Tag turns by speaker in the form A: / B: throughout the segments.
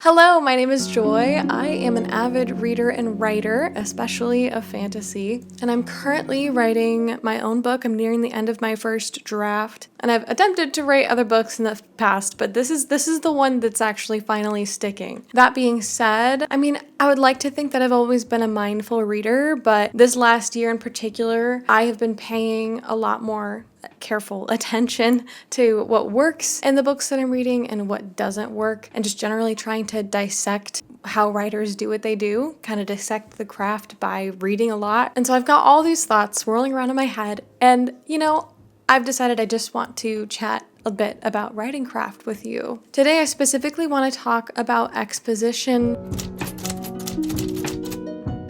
A: Hello, my name is Joy. I am an avid reader and writer, especially of fantasy, and I'm currently writing my own book. I'm nearing the end of my first draft, and I've attempted to write other books in the past, but this is the one that's actually finally sticking. That being said, I would like to think that I've always been a mindful reader, but this last year in particular, I have been paying a lot more careful attention to what works in the books that I'm reading and what doesn't work, and just generally trying to dissect how writers do what they do, kind of dissect the craft by reading a lot. And so I've got all these thoughts swirling around in my head, and I've decided I just want to chat a bit about writing craft with you. Today I specifically want to talk about exposition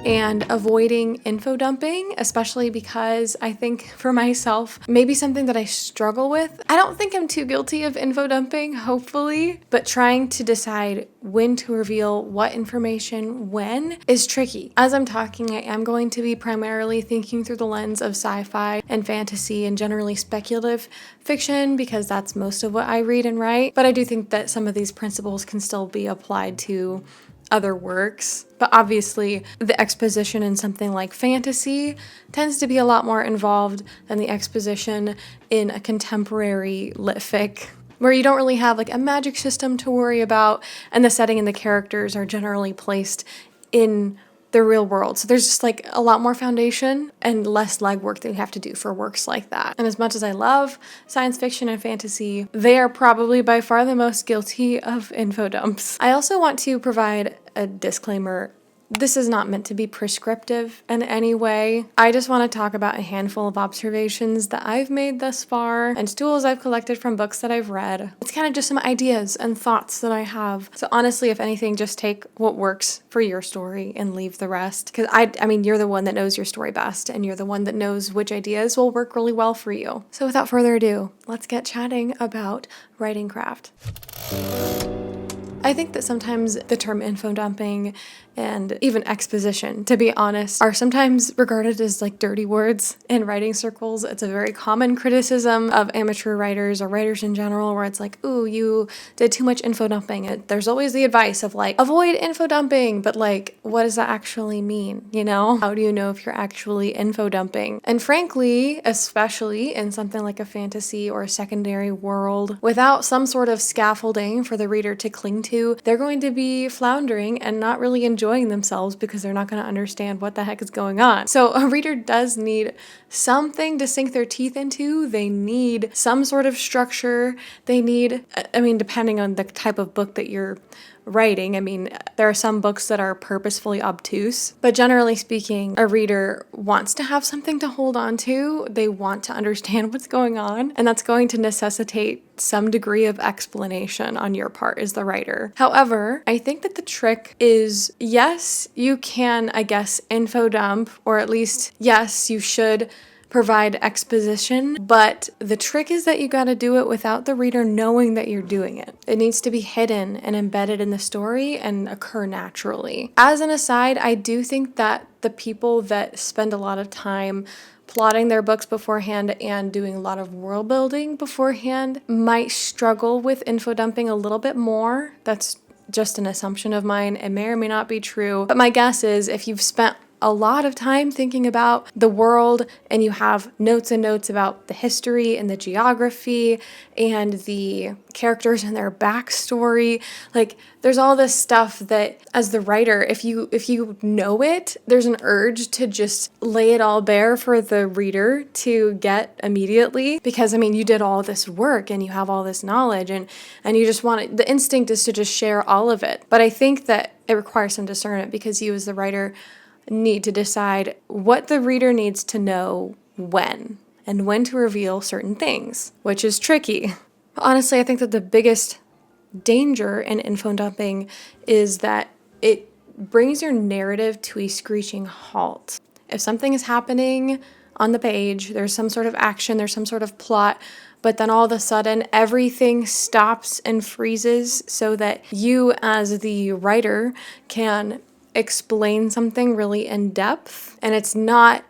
A: and avoiding info dumping, especially because I think for myself, maybe something that I struggle with. I don't think I'm too guilty of info dumping, hopefully, but trying to decide when to reveal what information when is tricky. As I'm talking, I am going to be primarily thinking through the lens of sci-fi and fantasy and generally speculative fiction, because that's most of what I read and write. But I do think that some of these principles can still be applied to other works. But obviously, the exposition in something like fantasy tends to be a lot more involved than the exposition in a contemporary lit fic, where you don't really have like a magic system to worry about, and the setting and the characters are generally placed in the real world. So there's just like a lot more foundation and less legwork that you have to do for works like that. And as much as I love science fiction and fantasy, they are probably by far the most guilty of info dumps. I also want to provide a disclaimer. This is not meant to be prescriptive in any way. I just want to talk about a handful of observations that I've made thus far and tools I've collected from books that I've read. It's kind of just some ideas and thoughts that I have. So honestly, if anything, just take what works for your story and leave the rest. Because I mean, you're the one that knows your story best, and you're the one that knows which ideas will work really well for you. So without further ado, let's get chatting about writing craft. I think that sometimes the term info dumping and even exposition, to be honest, are sometimes regarded as like dirty words in writing circles. It's a very common criticism of amateur writers or writers in general, where it's like, ooh, you did too much info dumping. And there's always the advice of like, avoid info dumping, but like, what does that actually mean? How do you know if you're actually info dumping? And frankly, especially in something like a fantasy or a secondary world, without some sort of scaffolding for the reader to cling to, they're going to be floundering and not really enjoying themselves because they're not going to understand what the heck is going on. So a reader does need something to sink their teeth into. They need some sort of structure. They need, depending on the type of book that you're writing, there are some books that are purposefully obtuse, but generally speaking, a reader wants to have something to hold on to. They want to understand what's going on, and that's going to necessitate some degree of explanation on your part as the writer. However, I think that the trick is, yes, you can, info dump, or at least, yes, you should provide exposition, but the trick is that you got to do it without the reader knowing that you're doing it. It needs to be hidden and embedded in the story and occur naturally. As an aside, I do think that the people that spend a lot of time plotting their books beforehand and doing a lot of world building beforehand might struggle with info dumping a little bit more. That's just an assumption of mine. It may or may not be true, but my guess is if you've spent a lot of time thinking about the world and you have notes and notes about the history and the geography and the characters and their backstory, like there's all this stuff that as the writer, if you know it, there's an urge to just lay it all bare for the reader to get immediately, because you did all this work and you have all this knowledge and you just want it. The instinct is to just share all of it. But I think that it requires some discernment, because you as the writer need to decide what the reader needs to know when, and when to reveal certain things, which is tricky. Honestly, I think that the biggest danger in info dumping is that it brings your narrative to a screeching halt. If something is happening on the page, there's some sort of action, there's some sort of plot, but then all of a sudden everything stops and freezes so that you as the writer can explain something really in depth, and it's not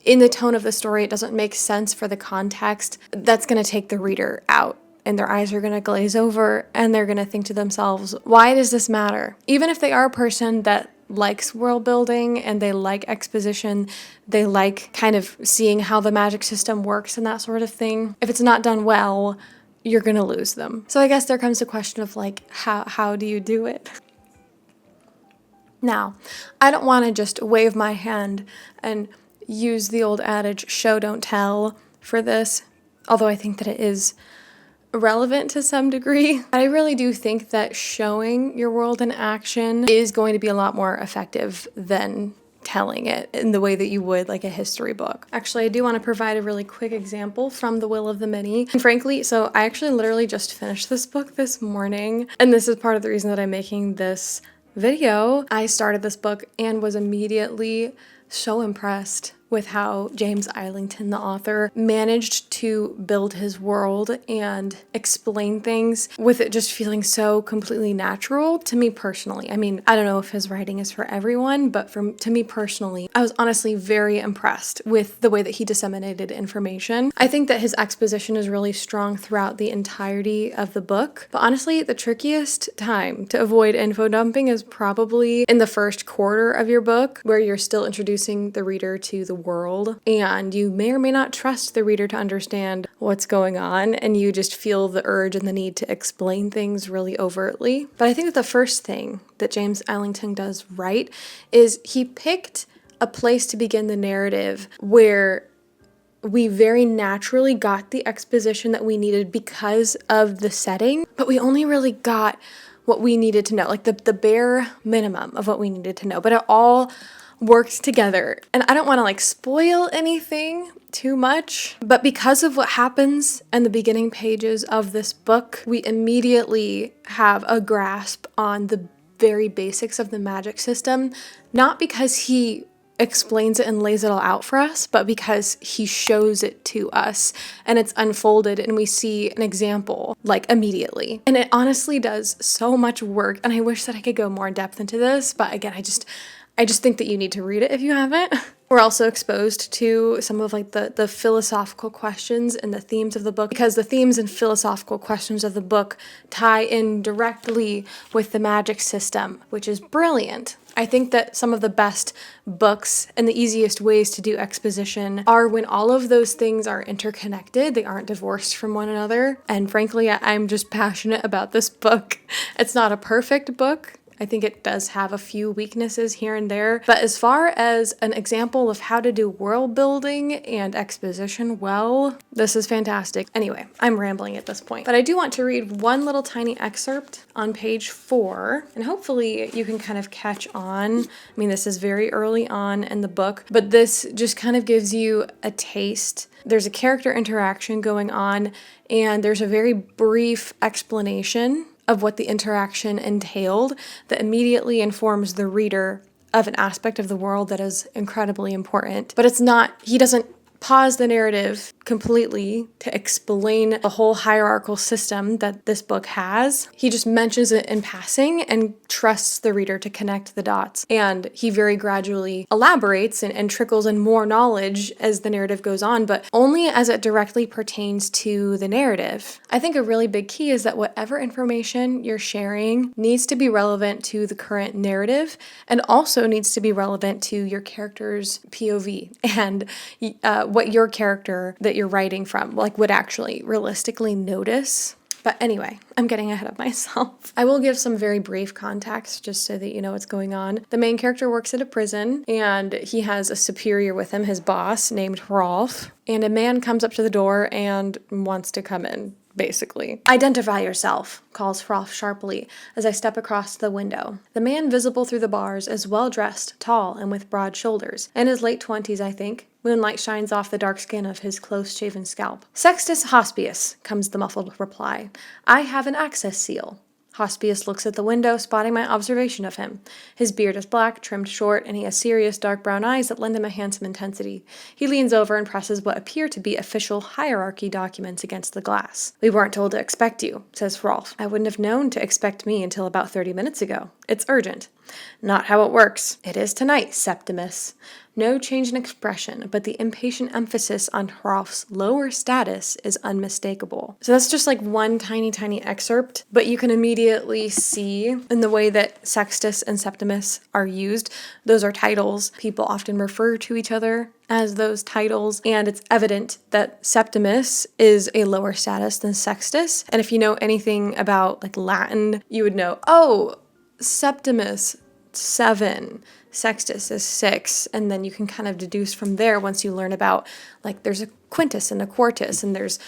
A: in the tone of the story, it doesn't make sense for the context, that's going to take the reader out and their eyes are going to glaze over and they're going to think to themselves, why does this matter? Even if they are a person that likes world building and they like exposition, they like kind of seeing how the magic system works and that sort of thing. If it's not done well, you're going to lose them. So I guess there comes the question of like, how do you do it? Now, I don't want to just wave my hand and use the old adage, show don't tell, for this, although I think that it is relevant to some degree. I really do think that showing your world in action is going to be a lot more effective than telling it in the way that you would like a history book. Actually, I do want to provide a really quick example from The Will of the Many. And frankly, so I actually literally just finished this book this morning, and this is part of the reason that I'm making this video. I started this book and was immediately so impressed with how James Islington, the author, managed to build his world and explain things with it just feeling so completely natural to me personally. I mean, I don't know if his writing is for everyone, but to me personally, I was honestly very impressed with the way that he disseminated information. I think that his exposition is really strong throughout the entirety of the book, but honestly, the trickiest time to avoid info dumping is probably in the first quarter of your book, where you're still introducing the reader to the world, and you may or may not trust the reader to understand what's going on, and you just feel the urge and the need to explain things really overtly. But I think that the first thing that James Islington does right is he picked a place to begin the narrative where we very naturally got the exposition that we needed because of the setting, but we only really got what we needed to know, like the bare minimum of what we needed to know, but it all worked together. And I don't want to like spoil anything too much, but because of what happens in the beginning pages of this book, we immediately have a grasp on the very basics of the magic system, not because he explains it and lays it all out for us, but because he shows it to us and it's unfolded and we see an example like immediately. And it honestly does so much work, and I wish that I could go more in depth into this, but again, I just think that you need to read it if you haven't. We're also exposed to some of like the philosophical questions and the themes of the book, because the themes and philosophical questions of the book tie in directly with the magic system, which is brilliant. I think that some of the best books and the easiest ways to do exposition are when all of those things are interconnected. They aren't divorced from one another. And frankly, I'm just passionate about this book. It's not a perfect book. I think it does have a few weaknesses here and there, but as far as an example of how to do world building and exposition well, this is fantastic. Anyway, I'm rambling at this point, but I do want to read one little tiny excerpt on page 4, and hopefully you can kind of catch on. I mean, this is very early on in the book, but this just kind of gives you a taste. There's a character interaction going on, and there's a very brief explanation of what the interaction entailed that immediately informs the reader of an aspect of the world that is incredibly important. But it's not, he doesn't pause the narrative completely to explain the whole hierarchical system that this book has. He just mentions it in passing and trusts the reader to connect the dots. And he very gradually elaborates and trickles in more knowledge as the narrative goes on, but only as it directly pertains to the narrative. I think a really big key is that whatever information you're sharing needs to be relevant to the current narrative, and also needs to be relevant to your character's POV and what your character that you're writing from like would actually realistically notice. But anyway, I'm getting ahead of myself. I will give some very brief context just so that you know what's going on. The main character works at a prison, and he has a superior with him, his boss, named Rolf. And a man comes up to the door and wants to come in, basically. "Identify yourself," calls Rolf sharply as I step across the window. The man visible through the bars is well-dressed, tall, and with broad shoulders. In his late 20s, I think. Moonlight shines off the dark skin of his close-shaven scalp. "Sextus Hospius," comes the muffled reply. "I have an access seal." Hospius looks at the window, spotting my observation of him. His beard is black, trimmed short, and he has serious dark brown eyes that lend him a handsome intensity. He leans over and presses what appear to be official hierarchy documents against the glass. "We weren't told to expect you," says Rolf. "I wouldn't have known to expect me until about 30 minutes ago. It's urgent." "Not how it works. It is tonight, Septimus." No change in expression, but the impatient emphasis on Hrolf's lower status is unmistakable. So that's just like one tiny, tiny excerpt, but you can immediately see in the way that Sextus and Septimus are used. Those are titles. People often refer to each other as those titles, and it's evident that Septimus is a lower status than Sextus. And if you know anything about like Latin, you would know, oh, Septimus, 7. Sextus is 6, and then you can kind of deduce from there once you learn about, like, there's a quintus and a quartus, and there's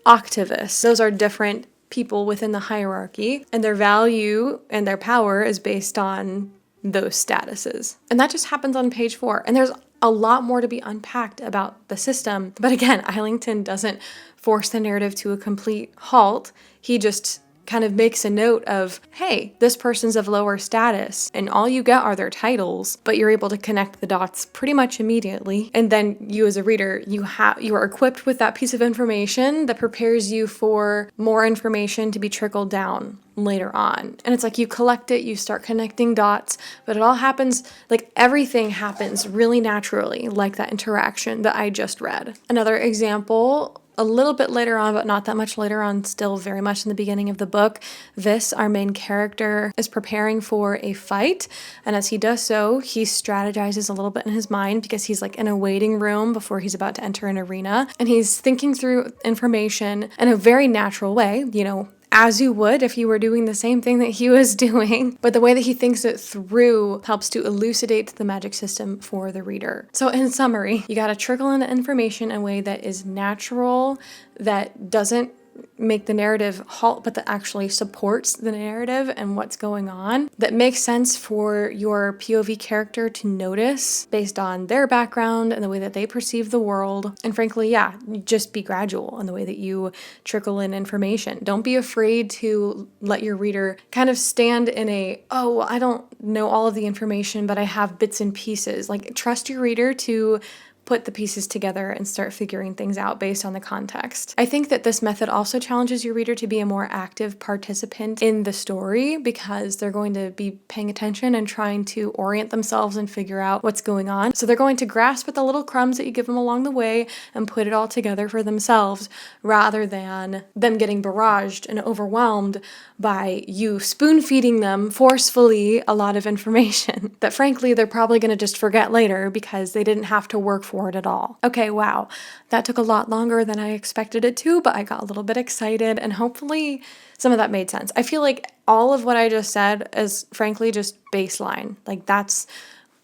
A: octavus. Those are different people within the hierarchy, and their value and their power is based on those statuses. And that just happens on page 4. And there's a lot more to be unpacked about the system. But again, Eilington doesn't force the narrative to a complete halt. He just kind of makes a note of, hey, this person's of lower status, and all you get are their titles, but you're able to connect the dots pretty much immediately. And then you as a reader, you are equipped with that piece of information that prepares you for more information to be trickled down later on. And it's like you collect it, you start connecting dots, but it all happens, like everything happens really naturally, like that interaction that I just read. Another example, a little bit later on, but not that much later on, still very much in the beginning of the book, Vis, our main character, is preparing for a fight. And as he does so, he strategizes a little bit in his mind because he's like in a waiting room before he's about to enter an arena. And he's thinking through information in a very natural way, you know, as you would if you were doing the same thing that he was doing. But the way that he thinks it through helps to elucidate the magic system for the reader. So in summary, you got to trickle in the information in a way that is natural, that doesn't make the narrative halt, but that actually supports the narrative and what's going on, that makes sense for your POV character to notice based on their background and the way that they perceive the world. And frankly, yeah, just be gradual in the way that you trickle in information. Don't be afraid to let your reader kind of stand in a, oh, I don't know all of the information, but I have bits and pieces. Like, trust your reader to put the pieces together and start figuring things out based on the context. I think that this method also challenges your reader to be a more active participant in the story because they're going to be paying attention and trying to orient themselves and figure out what's going on. So they're going to grasp at the little crumbs that you give them along the way and put it all together for themselves rather than them getting barraged and overwhelmed by you spoon feeding them forcefully a lot of information that frankly they're probably going to just forget later because they didn't have to work for it at all. Okay, wow. That took a lot longer than I expected it to, but I got a little bit excited and hopefully some of that made sense. I feel like all of what I just said is frankly just baseline. Like that's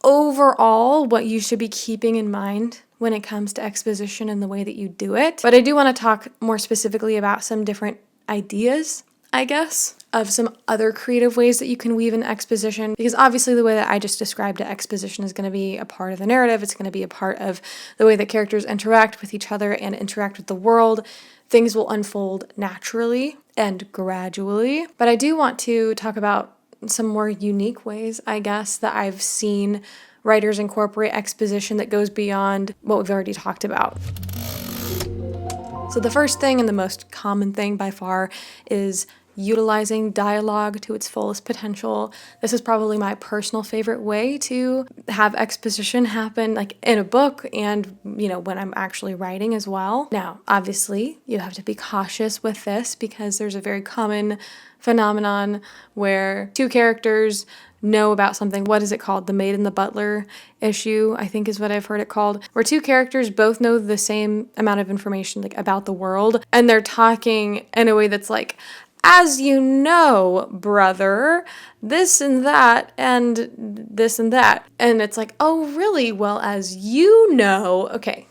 A: overall what you should be keeping in mind when it comes to exposition and the way that you do it. But I do want to talk more specifically about some different ideas, I guess, of some other creative ways that you can weave in exposition, because obviously the way that I just described it, exposition is going to be a part of the narrative. It's going to be a part of the way that characters interact with each other and interact with the world. Things will unfold naturally and gradually. But I do want to talk about some more unique ways, I guess, that I've seen writers incorporate exposition that goes beyond what we've already talked about. So the first thing and the most common thing by far is utilizing dialogue to its fullest potential. This is probably my personal favorite way to have exposition happen, like in a book and, when I'm actually writing as well. Now, obviously, you have to be cautious with this because there's a very common phenomenon where two characters know about something. What is it called? The maid and the butler issue, I think is what I've heard it called, where two characters both know the same amount of information like about the world, and they're talking in a way that's like, as you know, brother, this and that, and this and that. And it's like, oh, really? Well, as you know, okay.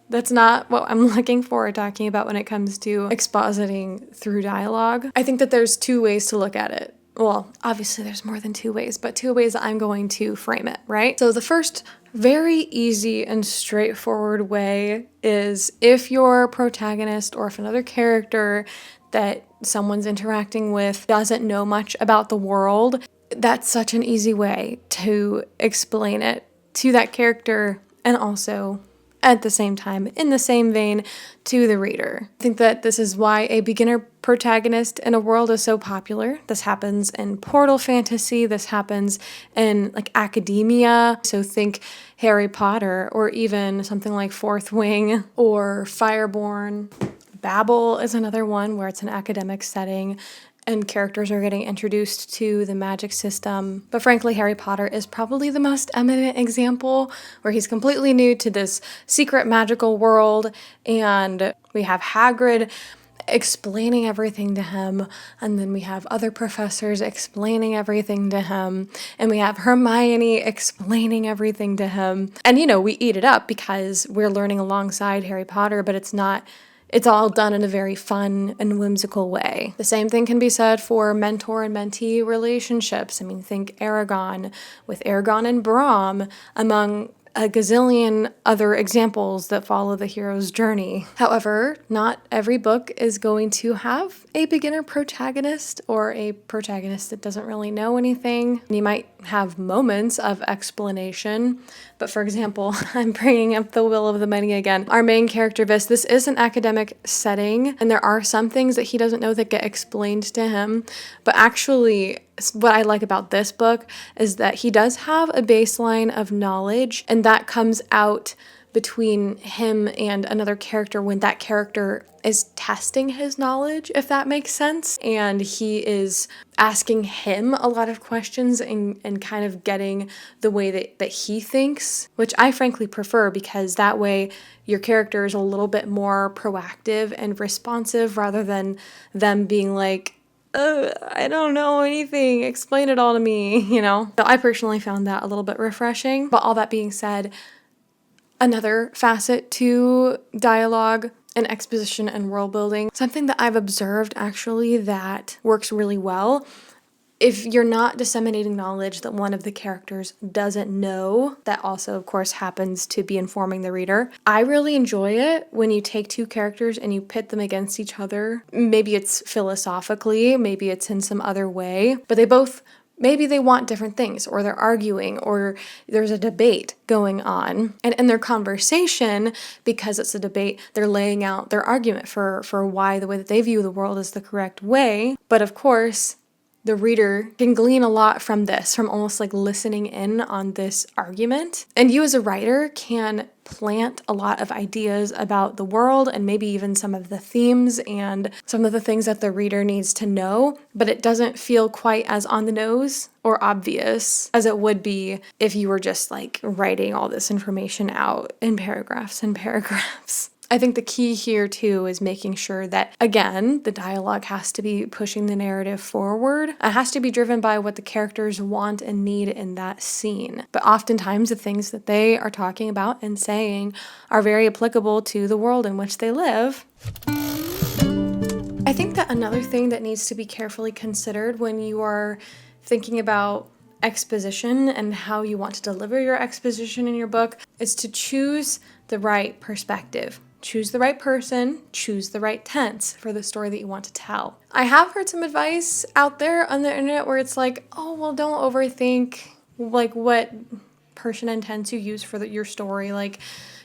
A: That's not what I'm looking for or talking about when it comes to expositing through dialogue. I think that there's two ways to look at it. Well, obviously there's more than two ways, but two ways that I'm going to frame it, right? So the first very easy and straightforward way is if your protagonist or if another character that someone's interacting with doesn't know much about the world, that's such an easy way to explain it to that character and also at the same time, in the same vein, to the reader. I think that this is why a beginner protagonist in a world is so popular. This happens in portal fantasy, this happens in like academia. So think Harry Potter, or even something like Fourth Wing or Fireborn. Babel is another one where it's an academic setting and characters are getting introduced to the magic system. But frankly, Harry Potter is probably the most eminent example, where he's completely new to this secret magical world, and we have Hagrid explaining everything to him, and then we have other professors explaining everything to him, and we have Hermione explaining everything to him. And we eat it up because we're learning alongside Harry Potter, but it's all done in a very fun and whimsical way. The same thing can be said for mentor and mentee relationships. I mean, think Aragon with Aragon and Brom, among a gazillion other examples that follow the hero's journey. However, not every book is going to have a beginner protagonist or a protagonist that doesn't really know anything. You might have moments of explanation, but for example, I'm bringing up The Will of the Many again. Our main character, this is an academic setting, and there are some things that he doesn't know that get explained to him, but actually, what I like about this book is that he does have a baseline of knowledge, and that comes out between him and another character when that character is testing his knowledge, if that makes sense. And he is asking him a lot of questions and kind of getting the way that he thinks, which I frankly prefer, because that way your character is a little bit more proactive and responsive rather than them being like, I don't know anything, explain it all to me, So I personally found that a little bit refreshing. But all that being said, another facet to dialogue and exposition and world building, something that I've observed actually that works really well, if you're not disseminating knowledge that one of the characters doesn't know, that also, of course, happens to be informing the reader. I really enjoy it when you take two characters and you pit them against each other. Maybe it's philosophically, maybe it's in some other way, but maybe they want different things, or they're arguing, or there's a debate going on. And in their conversation, because it's a debate, they're laying out their argument for why the way that they view the world is the correct way. But of course, the reader can glean a lot from this, from almost like listening in on this argument. And you as a writer can plant a lot of ideas about the world and maybe even some of the themes and some of the things that the reader needs to know, but it doesn't feel quite as on the nose or obvious as it would be if you were just like writing all this information out in paragraphs and paragraphs. I think the key here too is making sure that, again, the dialogue has to be pushing the narrative forward. It has to be driven by what the characters want and need in that scene. But oftentimes the things that they are talking about and saying are very applicable to the world in which they live. I think that another thing that needs to be carefully considered when you are thinking about exposition and how you want to deliver your exposition in your book is to choose the right perspective. Choose the right person, choose the right tense for the story that you want to tell. I have heard some advice out there on the internet where it's like, oh, well, don't overthink like what person and tense you use for your story. Like,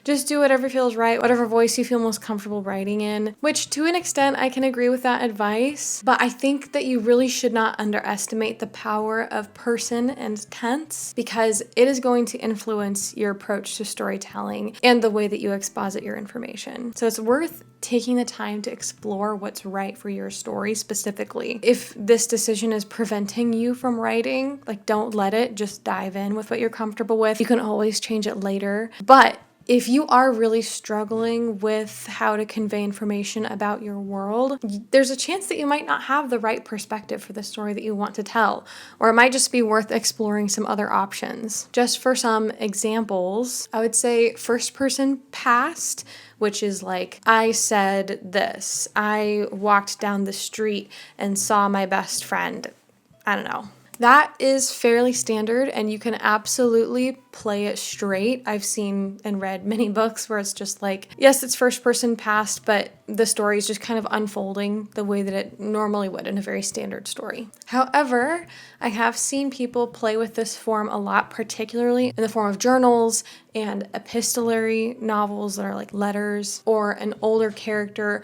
A: just do whatever feels right, whatever voice you feel most comfortable writing in, which to an extent I can agree with that advice, but I think that you really should not underestimate the power of person and tense, because it is going to influence your approach to storytelling and the way that you exposit your information. So it's worth taking the time to explore what's right for your story specifically. If this decision is preventing you from writing, like, don't let it, just dive in with what you're comfortable with. You can always change it later, but if you are really struggling with how to convey information about your world, there's a chance that you might not have the right perspective for the story that you want to tell, or it might just be worth exploring some other options. Just for some examples, I would say first person past, which is like, I said this, I walked down the street and saw my best friend. I don't know. That is fairly standard, and you can absolutely play it straight. I've seen and read many books where it's just like, yes, it's first person past, but the story is just kind of unfolding the way that it normally would in a very standard story. However, I have seen people play with this form a lot, particularly in the form of journals and epistolary novels that are like letters, or an older character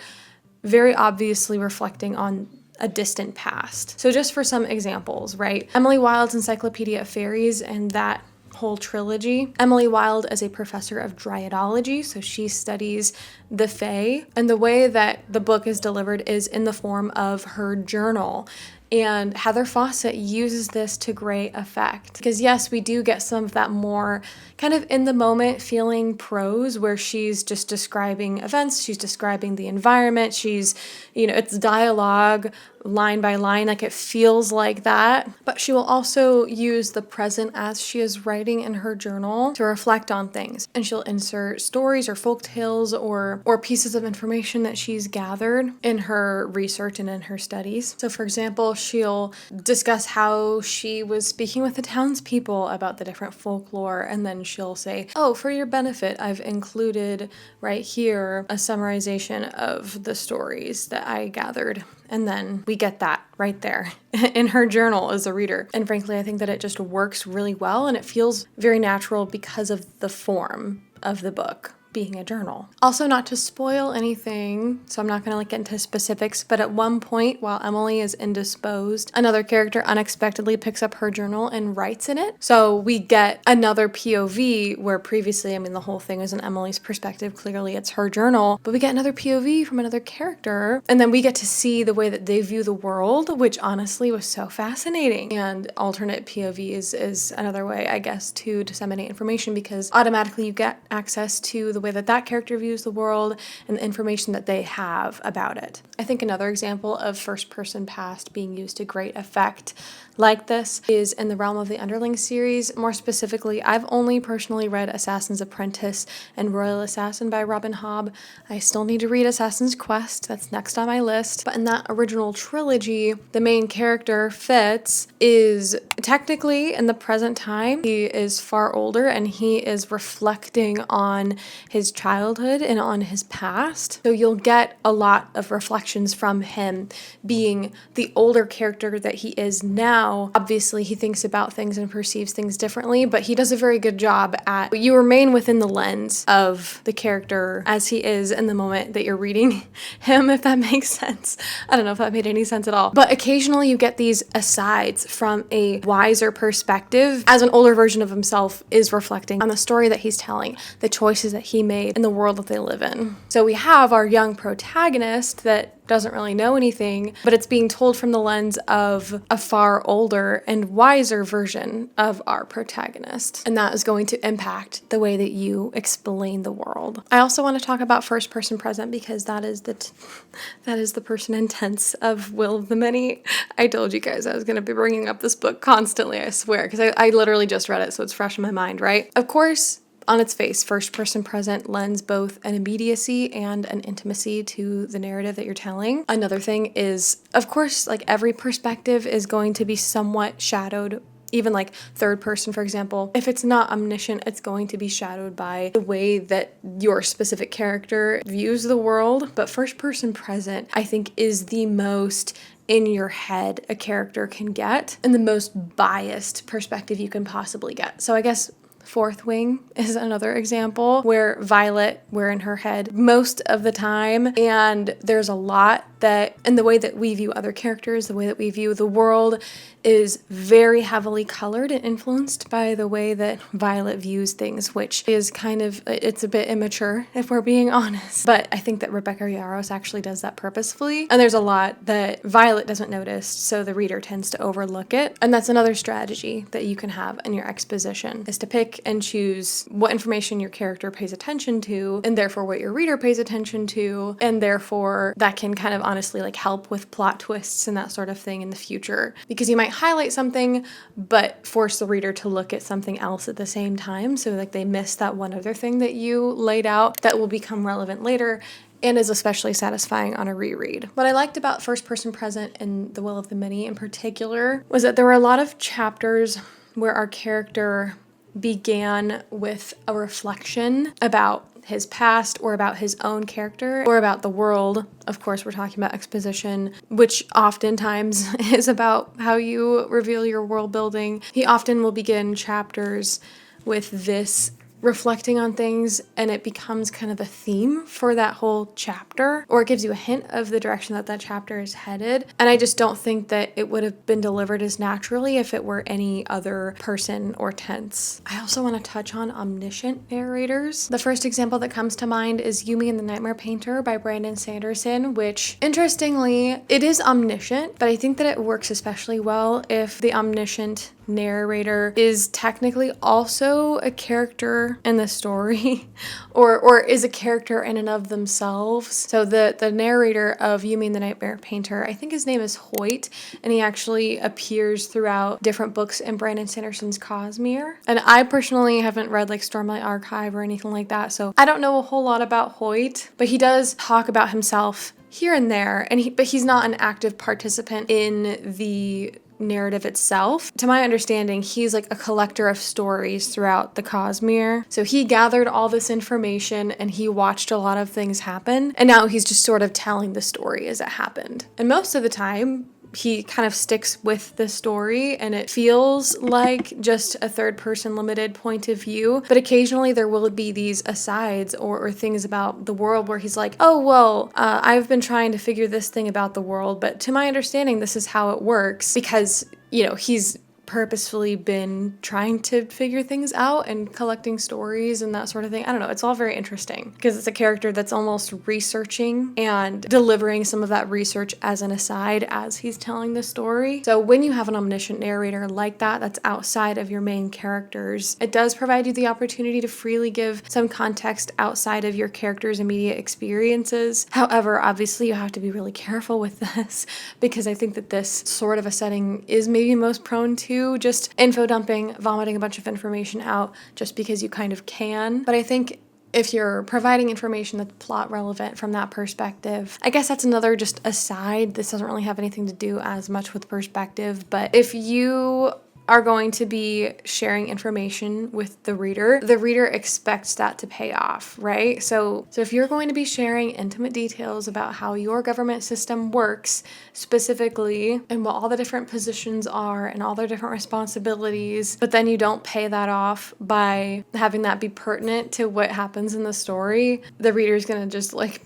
A: very obviously reflecting on a distant past. So just for some examples, right? Emily Wilde's Encyclopedia of Fairies and that whole trilogy. Emily Wilde is a professor of dryadology, so she studies the Fae, and the way that the book is delivered is in the form of her journal. And Heather Fawcett uses this to great effect. Because yes, we do get some of that more kind of in the moment feeling prose where she's just describing events, she's describing the environment, she's, it's dialogue line by line, like it feels like that. But she will also use the present as she is writing in her journal to reflect on things. And she'll insert stories or folk tales or pieces of information that she's gathered in her research and in her studies. So for example, she'll discuss how she was speaking with the townspeople about the different folklore, and then she'll say, oh, for your benefit, I've included right here a summarization of the stories that I gathered. And then we get that right there in her journal as a reader. And frankly, I think that it just works really well, and it feels very natural because of the form of the book being a journal. Also, not to spoil anything, so I'm not going to get into specifics, but at one point while Emily is indisposed, another character unexpectedly picks up her journal and writes in it. So we get another POV where previously, the whole thing is in Emily's perspective. Clearly it's her journal, but we get another POV from another character, and then we get to see the way that they view the world, which honestly was so fascinating. And alternate POVs is another way, I guess, to disseminate information, because automatically you get access to the way that that character views the world and the information that they have about it. I think another example of first person past being used to great effect like this is in the Realm of the Underling series. More specifically, I've only personally read Assassin's Apprentice and Royal Assassin by Robin Hobb. I still need to read Assassin's Quest, that's next on my list. But in that original trilogy, the main character, Fitz, is technically in the present time. He is far older and he is reflecting on his childhood and on his past. So you'll get a lot of reflections from him being the older character that he is now. Obviously, he thinks about things and perceives things differently, but he does a very good job at, you remain within the lens of the character as he is in the moment that you're reading him, if that makes sense. I don't know if that made any sense at all. But occasionally you get these asides from a wiser perspective as an older version of himself is reflecting on the story that he's telling, the choices that he made in the world that they live in. So we have our young protagonist that doesn't really know anything, but it's being told from the lens of a far older and wiser version of our protagonist. And that is going to impact the way that you explain the world. I also want to talk about first person present because that is the person and tense of Will of the Many. I told you guys I was going to be bringing up this book constantly, I swear, because I literally just read it, so it's fresh in my mind, right? Of course, on its face, first person present lends both an immediacy and an intimacy to the narrative that you're telling. Another thing is, of course, like every perspective is going to be somewhat shadowed. Even like third person, for example, if it's not omniscient, it's going to be shadowed by the way that your specific character views the world. But first person present, I think, is the most in your head a character can get and the most biased perspective you can possibly get. So I guess Fourth Wing is another example where Violet, we're in her head most of the time, and there's a lot that, in the way that we view other characters, the way that we view the world, is very heavily colored and influenced by the way that Violet views things, which is kind of, it's a bit immature if we're being honest. But I think that Rebecca Yarros actually does that purposefully, and there's a lot that Violet doesn't notice, so the reader tends to overlook it. And that's another strategy that you can have in your exposition, is to pick and choose what information your character pays attention to, and therefore what your reader pays attention to, and therefore that can kind of honestly like help with plot twists and that sort of thing in the future, because you might highlight something but force the reader to look at something else at the same time, so like they miss that one other thing that you laid out that will become relevant later, and is especially satisfying on a reread. What I liked about First Person Present in The Will of the Many in particular was that there were a lot of chapters where our character began with a reflection about his past or about his own character or about the world. Of course, we're talking about exposition, which oftentimes is about how you reveal your world building. He often will begin chapters with this reflecting on things, and it becomes kind of a theme for that whole chapter, or it gives you a hint of the direction that that chapter is headed. And I just don't think that it would have been delivered as naturally if it were any other person or tense. I also want to touch on omniscient narrators. The first example that comes to mind is Yumi and the Nightmare Painter by Brandon Sanderson, which interestingly, it is omniscient, but I think that it works especially well if the omniscient narrator is technically also a character in the story or is a character in and of themselves. So the narrator of Yumi and the Nightmare Painter, I think his name is Hoyt, and he actually appears throughout different books in Brandon Sanderson's Cosmere. And I personally haven't read like Stormlight Archive or anything like that, so I don't know a whole lot about Hoyt, but he does talk about himself here and there, but he's not an active participant in the narrative itself. To my understanding, he's like a collector of stories throughout the Cosmere. So he gathered all this information and he watched a lot of things happen, and now he's just sort of telling the story as it happened. And most of the time, he kind of sticks with the story and it feels like just a third person limited point of view, but occasionally there will be these asides or things about the world where he's like, oh, well, I've been trying to figure this thing about the world, but to my understanding, this is how it works, because, you know, he's purposefully been trying to figure things out and collecting stories and that sort of thing. I don't know. It's all very interesting because it's a character that's almost researching and delivering some of that research as an aside as he's telling the story. So when you have an omniscient narrator like that, that's outside of your main characters, it does provide you the opportunity to freely give some context outside of your character's immediate experiences. However, obviously you have to be really careful with this because I think that this sort of a setting is maybe most prone to just info dumping, vomiting a bunch of information out just because you kind of can. But I think if you're providing information that's plot relevant from that perspective, I guess that's another just aside. This doesn't really have anything to do as much with perspective, but if you are going to be sharing information with the reader expects that to pay off, right? So if you're going to be sharing intimate details about how your government system works specifically and what all the different positions are and all their different responsibilities, but then you don't pay that off by having that be pertinent to what happens in the story, the reader's gonna just like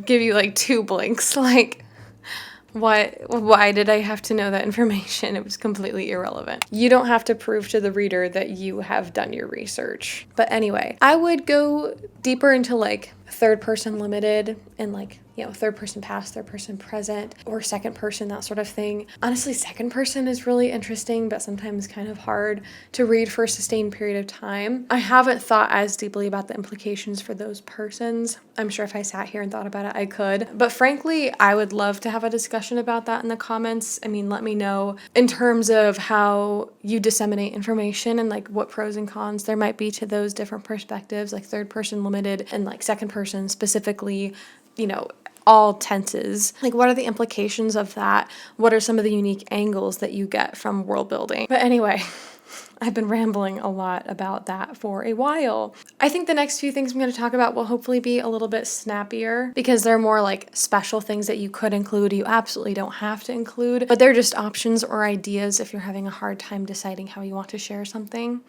A: give you like two blinks, like, why did I have to know that information? It was completely irrelevant. You don't have to prove to the reader that you have done your research. But anyway, I would go deeper into like third person limited and like, you know, third person past, third person present, or second person, that sort of thing. Honestly, second person is really interesting, but sometimes kind of hard to read for a sustained period of time. I haven't thought as deeply about the implications for those persons. I'm sure if I sat here and thought about it, I could. But frankly, I would love to have a discussion about that in the comments. I mean, let me know in terms of how you disseminate information and like what pros and cons there might be to those different perspectives, like third person limited and like second person specifically, you know, all tenses. Like, what are the implications of that? What are some of the unique angles that you get from world building? But anyway, I've been rambling a lot about that for a while. I think the next few things I'm going to talk about will hopefully be a little bit snappier because they're more like special things that you could include. You absolutely don't have to include, but they're just options or ideas if you're having a hard time deciding how you want to share something.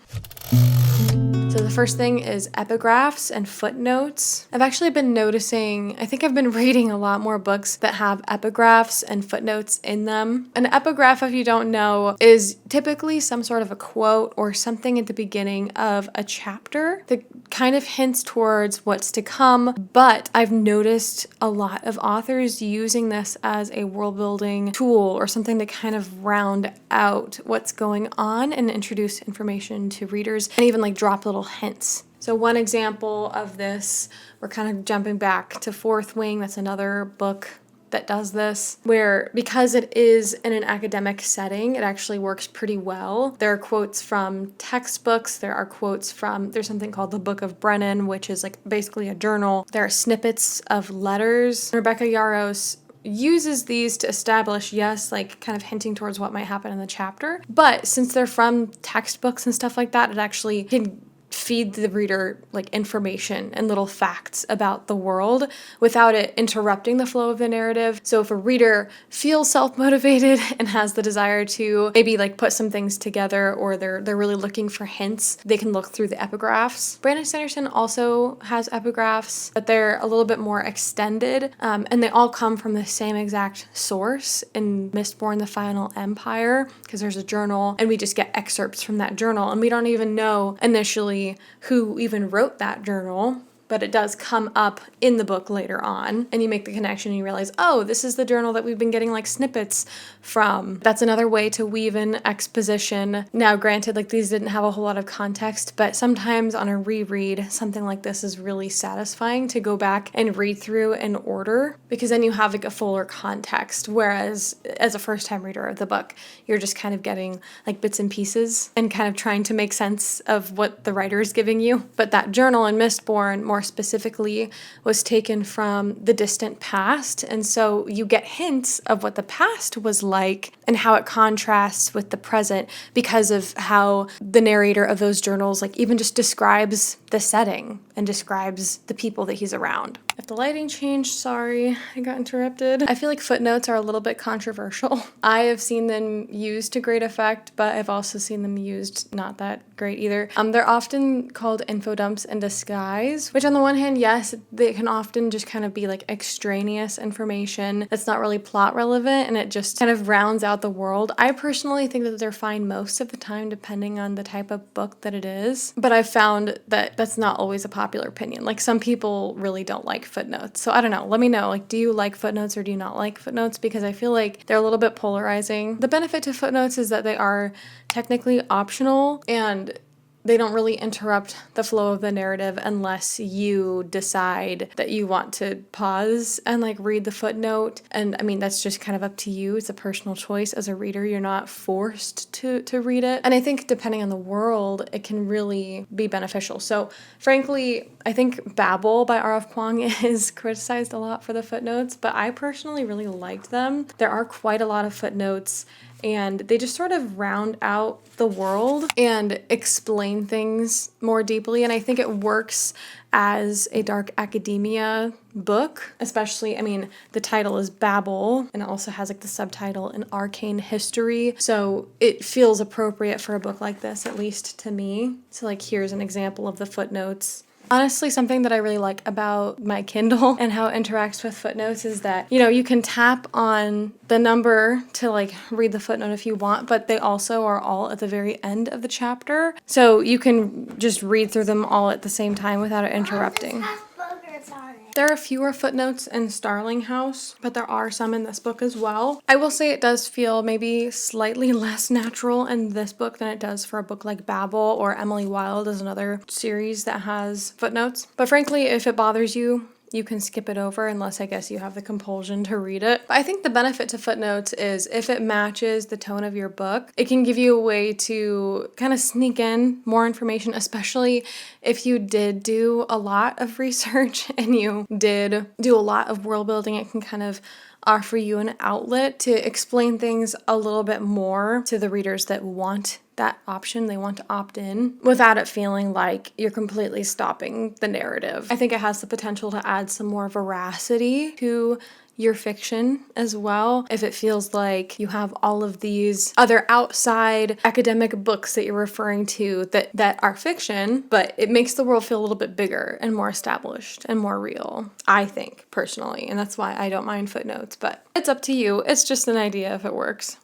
A: So the first thing is epigraphs and footnotes. I've actually been noticing, I think I've been reading a lot more books that have epigraphs and footnotes in them. An epigraph, if you don't know, is typically some sort of a quote or something at the beginning of a chapter that kind of hints towards what's to come, but I've noticed a lot of authors using this as a world building tool or something to kind of round out what's going on and introduce information to readers and even like drop little hints. So one example of this, we're kind of jumping back to Fourth Wing. That's another book that does this, where because it is in an academic setting, it actually works pretty well. There are quotes from textbooks, there's something called the Book of Brennan, which is like basically a journal. There are snippets of letters. Rebecca Yarros uses these to establish, yes, like kind of hinting towards what might happen in the chapter. But since they're from textbooks and stuff like that, it actually can feed the reader like information and little facts about the world without it interrupting the flow of the narrative. So if a reader feels self-motivated and has the desire to maybe like put some things together, or they're really looking for hints, they can look through the epigraphs. Brandon Sanderson also has epigraphs, but they're a little bit more extended, and they all come from the same exact source in Mistborn: The Final Empire, because there's a journal and we just get excerpts from that journal, and we don't even know initially who even wrote that journal, but it does come up in the book later on, and you make the connection and you realize, oh, this is the journal that we've been getting like snippets from. That's another way to weave in exposition. Now, granted, like these didn't have a whole lot of context, but sometimes on a reread, something like this is really satisfying to go back and read through in order, because then you have like a fuller context, whereas as a first-time reader of the book, you're just kind of getting like bits and pieces and kind of trying to make sense of what the writer is giving you. But that journal in Mistborn, more specifically, was taken from the distant past, and so you get hints of what the past was like and how it contrasts with the present because of how the narrator of those journals like even just describes the setting and describes the people that he's around. If the lighting changed, sorry, I got interrupted. I feel like footnotes are a little bit controversial. I have seen them used to great effect, but I've also seen them used not that great either. They're often called info dumps in disguise, which on the one hand, yes, they can often just kind of be like extraneous information that's not really plot relevant, and it just kind of rounds out the world. I personally think that they're fine most of the time, depending on the type of book that it is, but I've found that that's not always a popular opinion. Like some people really don't like footnotes. So I don't know. Let me know. Like, do you like footnotes or do you not like footnotes? Because I feel like they're a little bit polarizing. The benefit to footnotes is that they are technically optional and they don't really interrupt the flow of the narrative unless you decide that you want to pause and like read the footnote. And I mean, that's just kind of up to you. It's a personal choice as a reader. You're not forced to read it. And I think depending on the world, it can really be beneficial. So frankly, I think Babel by R.F. Kuang is criticized a lot for the footnotes, but I personally really liked them. There are quite a lot of footnotes, and they just sort of round out the world and explain things more deeply. And I think it works as a dark academia book, especially, I mean, the title is Babel, and it also has like the subtitle An Arcane History. So it feels appropriate for a book like this, at least to me. So like, here's an example of the footnotes. Honestly, something that I really like about my Kindle and how it interacts with footnotes is that, you know, you can tap on the number to like read the footnote if you want, but they also are all at the very end of the chapter. So you can just read through them all at the same time without it interrupting. There are fewer footnotes in Starling House, but there are some in this book as well. I will say it does feel maybe slightly less natural in this book than it does for a book like Babel, or Emily Wilde is another series that has footnotes. But frankly, if it bothers you, you can skip it over unless I guess you have the compulsion to read it. I think the benefit to footnotes is if it matches the tone of your book, it can give you a way to kind of sneak in more information, especially if you did do a lot of research and you did do a lot of world building. It can kind of offer you an outlet to explain things a little bit more to the readers that want that option. They want to opt in without it feeling like you're completely stopping the narrative. I think it has the potential to add some more veracity to your fiction as well, if it feels like you have all of these other outside academic books that you're referring to that are fiction, but it makes the world feel a little bit bigger and more established and more real, I think, personally. And that's why I don't mind footnotes, but it's up to you. It's just an idea if it works.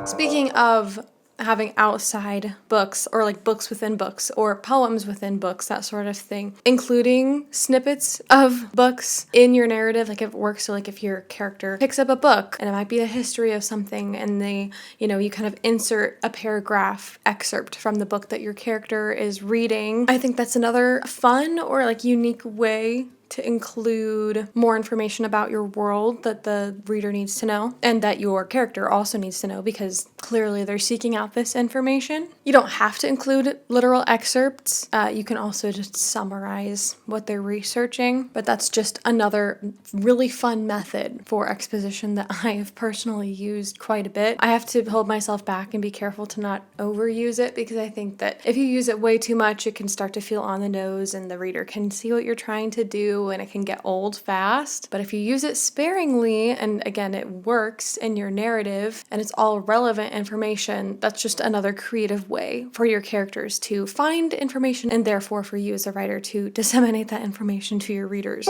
A: Speaking of having outside books, or like books within books, or poems within books, that sort of thing, including snippets of books in your narrative, like if it works. So like if your character picks up a book and it might be a history of something, and they, you know, you kind of insert a paragraph excerpt from the book that your character is reading. I think that's another fun or like unique way to include more information about your world that the reader needs to know and that your character also needs to know because clearly they're seeking out this information. You don't have to include literal excerpts. You can also just summarize what they're researching, but that's just another really fun method for exposition that I have personally used quite a bit. I have to hold myself back and be careful to not overuse it because I think that if you use it way too much, it can start to feel on the nose and the reader can see what you're trying to do and it can get old fast. But if you use it sparingly, and again, it works in your narrative and it's all relevant information, that's just another creative way for your characters to find information and therefore for you as a writer to disseminate that information to your readers.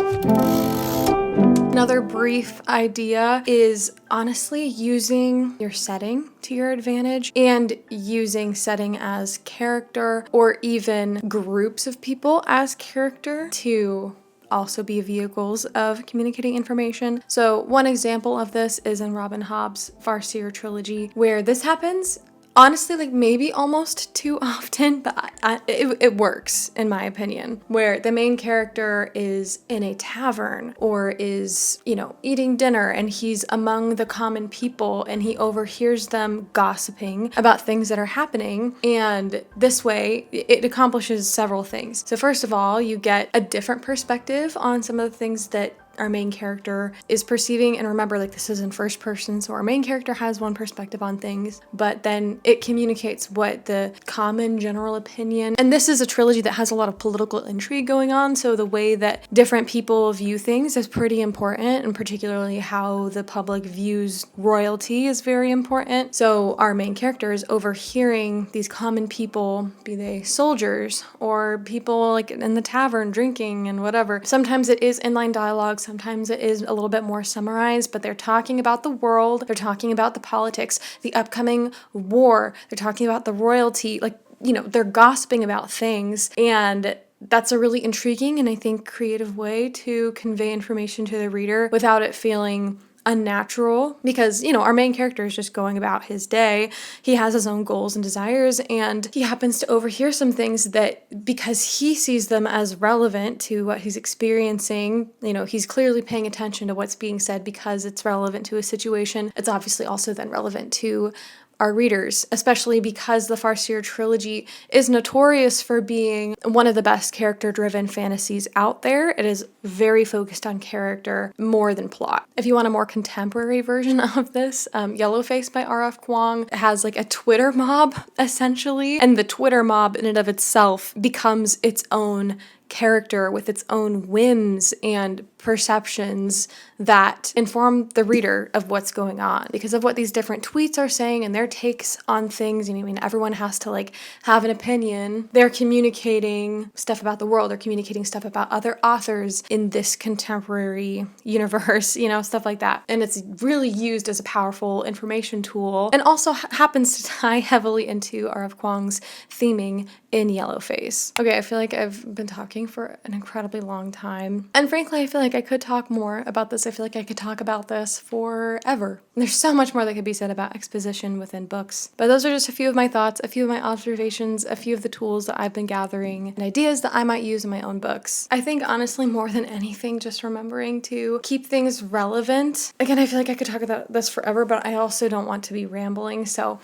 A: Another brief idea is honestly using your setting to your advantage and using setting as character or even groups of people as character to also be vehicles of communicating information. So one example of this is in Robin Hobb's Farseer trilogy, where this happens honestly, like maybe almost too often, but it works in my opinion, where the main character is in a tavern or is, eating dinner and he's among the common people and he overhears them gossiping about things that are happening. And this way it accomplishes several things. So first of all, you get a different perspective on some of the things that our main character is perceiving. And remember, like, this is in first person, so our main character has one perspective on things, but then it communicates what the common general opinion. And this is a trilogy that has a lot of political intrigue going on, so the way that different people view things is pretty important, and particularly how the public views royalty is very important. So our main character is overhearing these common people, be they soldiers or people like in the tavern drinking and whatever. Sometimes it is inline dialogue, sometimes it is a little bit more summarized, but they're talking about the world, they're talking about the politics, the upcoming war, they're talking about the royalty, they're gossiping about things. And that's a really intriguing and I think creative way to convey information to the reader without it feeling unnatural, because our main character is just going about his day. He has his own goals and desires, and he happens to overhear some things that, because he sees them as relevant to what he's experiencing, he's clearly paying attention to what's being said because it's relevant to a situation. It's obviously also then relevant to our readers, especially because the Farseer trilogy is notorious for being one of the best character-driven fantasies out there. It is very focused on character more than plot. If you want a more contemporary version of this, Yellowface by R.F. Kuang has like a Twitter mob, essentially, and the Twitter mob in and of itself becomes its own character with its own whims and perceptions that inform the reader of what's going on because of what these different tweets are saying and their takes on things. Everyone has to have an opinion. They're communicating stuff about the world. They're communicating stuff about other authors in this contemporary universe, stuff like that. And it's really used as a powerful information tool and also happens to tie heavily into R.F. Kuang's theming in Yellowface. Okay, I feel like I've been talking for an incredibly long time. And frankly, I feel like I could talk more about this. I feel like I could talk about this forever. There's so much more that could be said about exposition within books. But those are just a few of my thoughts, a few of my observations, a few of the tools that I've been gathering, and ideas that I might use in my own books. I think honestly, more than anything, just remembering to keep things relevant. Again, I feel like I could talk about this forever, but I also don't want to be rambling. So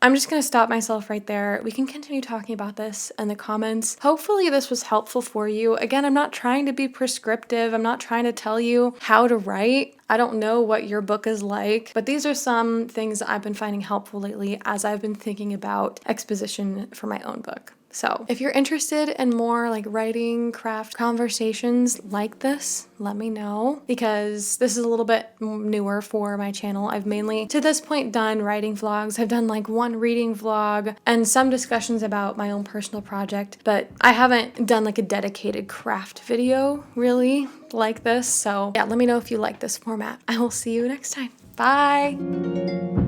A: I'm just going to stop myself right there. We can continue talking about this in the comments. Hopefully this was helpful for you. Again, I'm not trying to be prescriptive. I'm not trying to tell you how to write. I don't know what your book is like, but these are some things that I've been finding helpful lately as I've been thinking about exposition for my own book. So if you're interested in more writing, craft conversations like this, let me know, because this is a little bit newer for my channel. I've mainly to this point done writing vlogs. I've done one reading vlog and some discussions about my own personal project, but I haven't done a dedicated craft video really like this. So yeah, let me know if you like this format. I will see you next time. Bye.